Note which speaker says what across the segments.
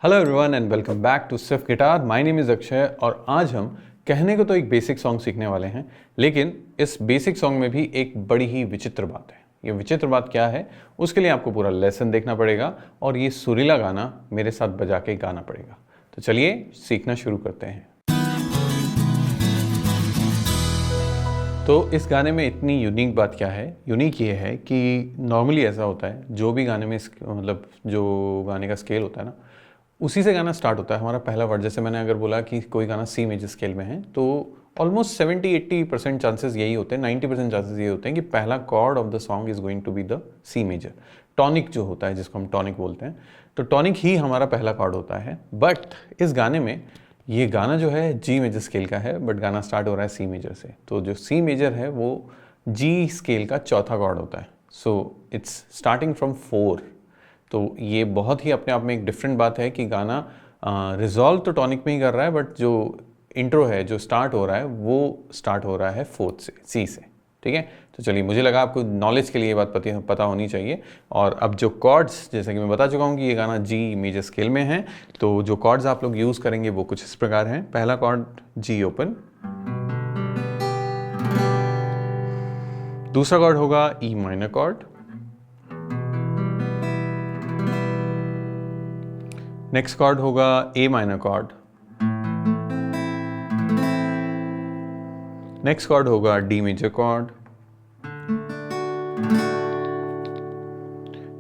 Speaker 1: Hello everyone and welcome back to Sirf guitar. My name is Akshay और आज हम कहने को तो एक बेसिक सॉन्ग सीखने वाले हैं, लेकिन इस बेसिक सॉन्ग में भी एक बड़ी ही विचित्र बात है। ये विचित्र बात क्या है, उसके लिए आपको पूरा लेसन देखना पड़ेगा और ये सुरीला गाना मेरे साथ बजा के गाना पड़ेगा। तो चलिए सीखना शुरू करते हैं। तो इस गाने में इतनी यूनिक बात क्या है? यूनिक ये है कि नॉर्मली ऐसा होता है, जो भी गाने में मतलब जो गाने का स्केल होता है ना, उसी से गाना स्टार्ट होता है। हमारा पहला वर्ड, जैसे मैंने अगर बोला कि कोई गाना सी मेजर स्केल में है, तो ऑलमोस्ट 70-80% चांसेस यही होते हैं, 90% चांसेस ये होते हैं कि पहला chord of the song is going to be the C major. Tonic जो होता है, जिसको हम टॉनिक बोलते हैं, तो टॉनिक ही हमारा पहला कॉर्ड होता है। बट इस गाने में ये गाना जो है जी मेजर स्केल का है, बट गाना स्टार्ट हो रहा है सी मेजर से। तो जो सी मेजर है वो जी स्केल का चौथा कॉर्ड होता है। So it's starting from 4। तो ये बहुत ही अपने आप में एक डिफरेंट बात है कि गाना रिजॉल्व तो टॉनिक में ही कर रहा है, बट जो इंट्रो है, जो स्टार्ट हो रहा है, वो स्टार्ट हो रहा है फोर्थ से, सी से। ठीक है, तो चलिए, मुझे लगा आपको नॉलेज के लिए ये बात पता होनी चाहिए। और अब जो कॉर्ड्स, जैसे कि मैं बता चुका हूँ कि ये गाना जी मेजर स्केल में है, तो जो कॉर्ड्स आप लोग यूज़ करेंगे वो कुछ इस प्रकार हैं। पहला कॉर्ड जी ओपन, दूसरा कॉर्ड होगा E minor chord, next chord होगा A minor chord, next chord होगा D major chord,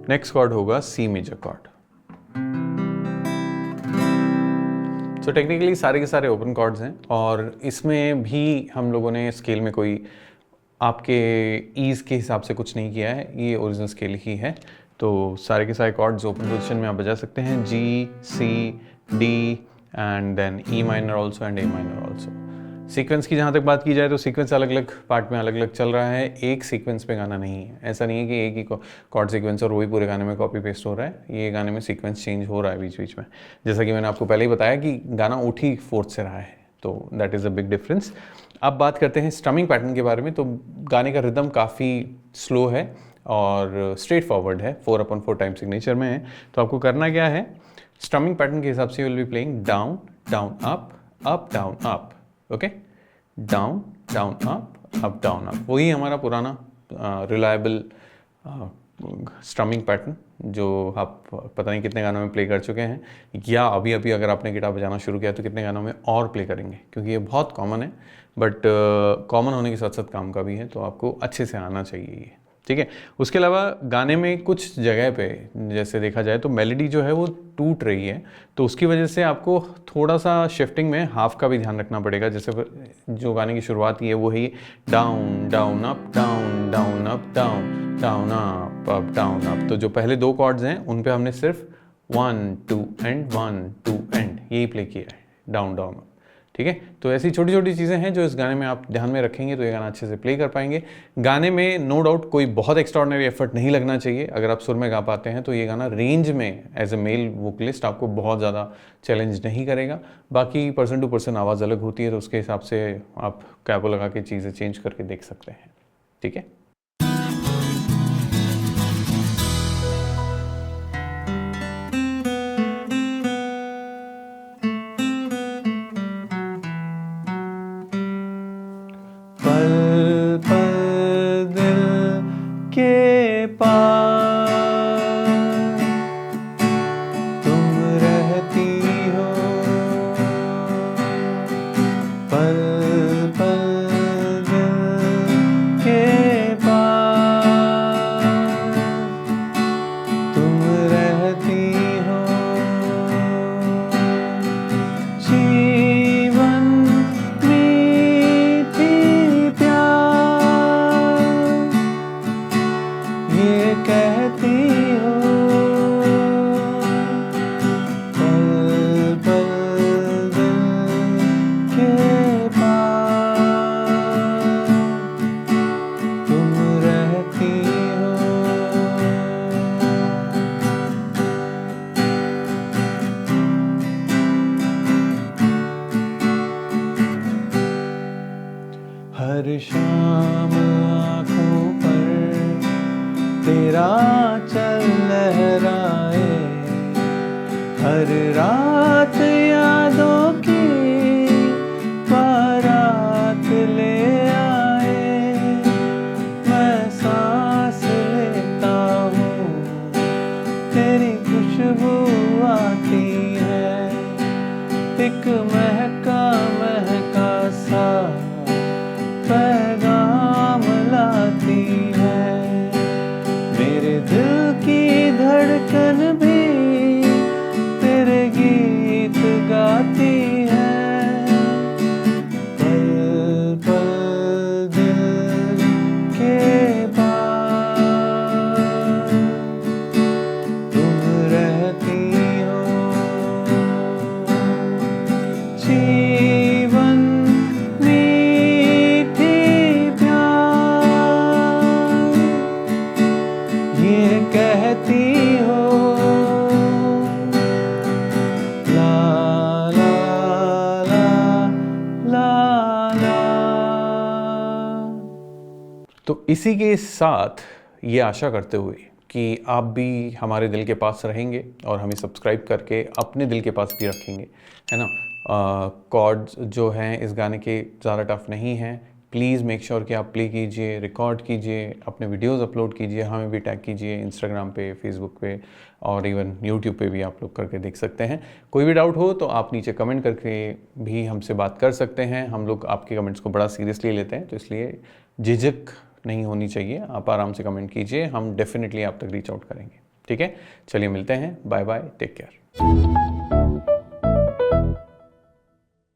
Speaker 1: next chord होगा सी मेजर कॉर्ड। तो टेक्निकली सारे के सारे ओपन कॉर्ड्स हैं और इसमें भी हम लोगों ने स्केल में कोई आपके ईज के हिसाब से कुछ नहीं किया है, ये ओरिजिनल स्केल ही है। तो सारे के सारे कॉर्ड्स ओपन पोजीशन में आप बजा सकते हैं, G, C, D and then E minor also and A minor also. Sequence की जहाँ तक बात की जाए तो सीक्वेंस अलग अलग पार्ट में अलग अलग चल रहा है, एक सीक्वेंस पे गाना नहीं है। ऐसा नहीं है कि एक ही कॉर्ड सीक्वेंस और वही पूरे गाने में कॉपी पेस्ट हो रहा है। ये गाने में सीक्वेंस चेंज हो रहा है बीच बीच में, जैसा कि मैंने आपको पहले ही बताया कि गाना उठ ही फोर्थ से रहा है, तो that is a big difference. अब बात करते हैं स्ट्रमिंग पैटर्न के बारे में। तो गाने का रिदम काफ़ी स्लो है और स्ट्रेट फॉरवर्ड है, 4/4 टाइम सिग्नेचर में है। तो आपको करना क्या है, स्ट्रमिंग पैटर्न के हिसाब से will be playing down down up down up, okay, down down up down up. वही हमारा पुराना रिलायबल स्ट्रमिंग पैटर्न जो आप पता नहीं कितने गानों में प्ले कर चुके हैं, या अभी अभी अगर आपने गिटार बजाना शुरू किया तो कितने गानों में और प्ले करेंगे, क्योंकि ये बहुत कॉमन है। बट कॉमन होने के साथ साथ काम का भी है, तो आपको अच्छे से आना चाहिए ये, ठीक है। उसके अलावा गाने में कुछ जगह पे जैसे देखा जाए तो मेलोडी जो है वो टूट रही है, तो उसकी वजह से आपको थोड़ा सा शिफ्टिंग में हाफ का भी ध्यान रखना पड़ेगा। जैसे जो गाने की शुरुआत है वो ही down down up down down up down down up down up. तो जो पहले दो कॉर्ड्स हैं उन पे हमने सिर्फ 1 2 एंड 1 2 एंड यही प्ले किया है, डाउन डाउन अप, ठीक है। तो ऐसी छोटी छोटी चीज़ें हैं जो इस गाने में आप ध्यान में रखेंगे तो ये गाना अच्छे से प्ले कर पाएंगे। गाने में नो डाउट कोई बहुत एक्स्ट्राऑर्डिनरी एफर्ट नहीं लगना चाहिए। अगर आप सुर में गा पाते हैं तो ये गाना रेंज में एज ए मेल वोकलिस्ट आपको बहुत ज़्यादा चैलेंज नहीं करेगा। बाकी पर्सन टू पर्सन आवाज़ अलग होती है, तो उसके हिसाब से आप कैपो लगा के चीज़ें चेंज करके देख सकते हैं, ठीक है। पल पल दिल के पास तुम रहती हो, पल पल दिल के रात यादों की बारात ले आए, मैं सांस लेता हूँ तेरी खुशबू आती है, एक महका महका सा पैगाम लाती है, मेरे दिल की धड़कन भी तेरे गीत गाती है, पल पल दिल के पास तुम रहती हो, जीवन मीठी प्यार ये कहती हो, तो इसी के साथ ये आशा करते हुए कि आप भी हमारे दिल के पास रहेंगे और हमें सब्सक्राइब करके अपने दिल के पास भी रखेंगे, है ना। कॉर्ड्स जो हैं इस गाने के ज़्यादा टफ नहीं हैं। प्लीज़ मेक श्योर कि आप प्ले कीजिए, रिकॉर्ड कीजिए, अपने वीडियोस अपलोड कीजिए, हमें भी टैग कीजिए इंस्टाग्राम पे, फेसबुक पे और इवन यूट्यूब पे भी आप लोग करके देख सकते हैं। कोई भी डाउट हो तो आप नीचे कमेंट करके भी हमसे बात कर सकते हैं। हम लोग आपके कमेंट्स को बड़ा सीरियसली लेते हैं, तो इसलिए झिझक नहीं होनी चाहिए, आप आराम से कमेंट कीजिए, हम डेफिनेटली आप तक रीच आउट करेंगे। ठीक है, चलिए मिलते हैं, बाय बाय, टेक केयर।